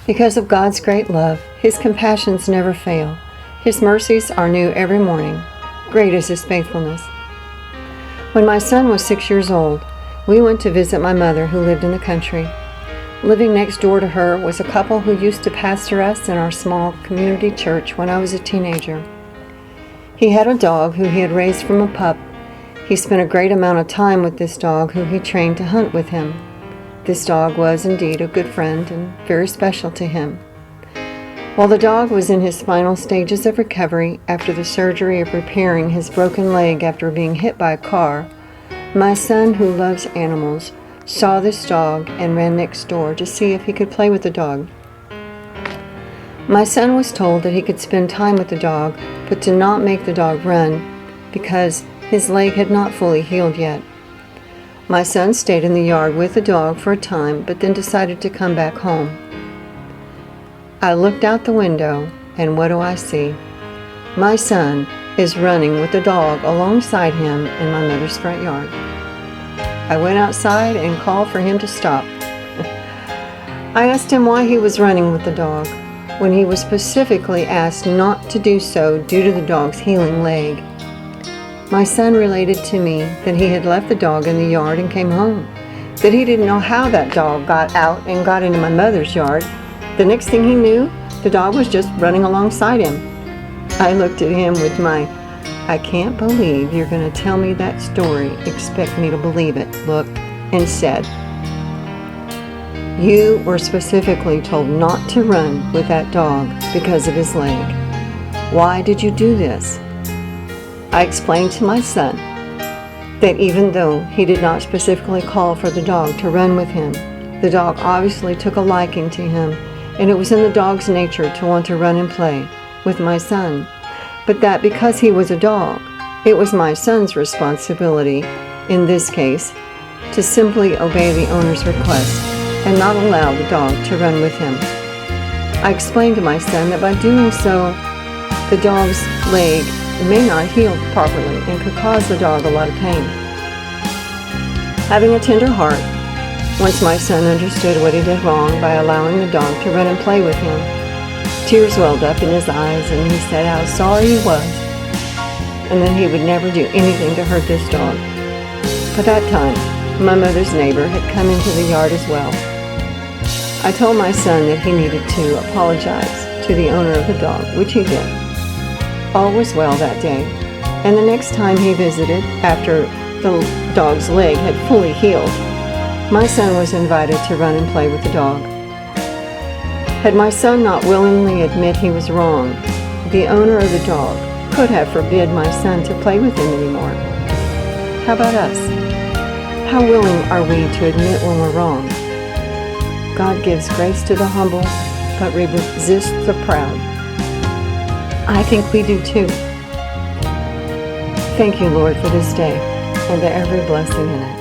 Because of God's great love, His compassions never fail. His mercies are new every morning. Great is His faithfulness. When my son was 6 years old, we went to visit my mother who lived in the country. Living next door to her was a couple who used to pastor us in our small community church when I was a teenager. He had a dog who he had raised from a pup. He spent a great amount of time with this dog who he trained to hunt with him. This dog was indeed a good friend and very special to him. While the dog was in his final stages of recovery after the surgery of repairing his broken leg after being hit by a car, my son, who loves animals, saw this dog and ran next door to see if he could play with the dog. My son was told that he could spend time with the dog, but to not make the dog run because his leg had not fully healed yet. My son stayed in the yard with the dog for a time, but then decided to come back home. I looked out the window, and what do I see? My son is running with the dog alongside him in my mother's front yard. I went outside and called for him to stop. I asked him why he was running with the dog, when he was specifically asked not to do so due to the dog's healing leg. My son related to me that he had left the dog in the yard and came home, that he didn't know how that dog got out and got into my mother's yard. The next thing he knew, the dog was just running alongside him. I looked at him with my, "I can't believe you're going to tell me that story, expect me to believe it," look, and said, "You were specifically told not to run with that dog because of his leg. Why did you do this?" I explained to my son that even though he did not specifically call for the dog to run with him, the dog obviously took a liking to him, and it was in the dog's nature to want to run and play with my son, but that because he was a dog, it was my son's responsibility, in this case, to simply obey the owner's request and not allow the dog to run with him. I explained to my son that by doing so, the dog's leg may not heal properly and could cause the dog a lot of pain. Having a tender heart, once my son understood what he did wrong by allowing the dog to run and play with him, tears welled up in his eyes and he said how sorry he was and that he would never do anything to hurt this dog. By that time, my mother's neighbor had come into the yard as well. I told my son that he needed to apologize to the owner of the dog, which he did. All was well that day, and the next time he visited, after the dog's leg had fully healed, my son was invited to run and play with the dog. Had my son not willingly admit he was wrong, the owner of the dog could have forbid my son to play with him anymore. How about us? How willing are we to admit when we're wrong? God gives grace to the humble, but resists the proud. I think we do too. Thank you, Lord, for this day and for every blessing in it.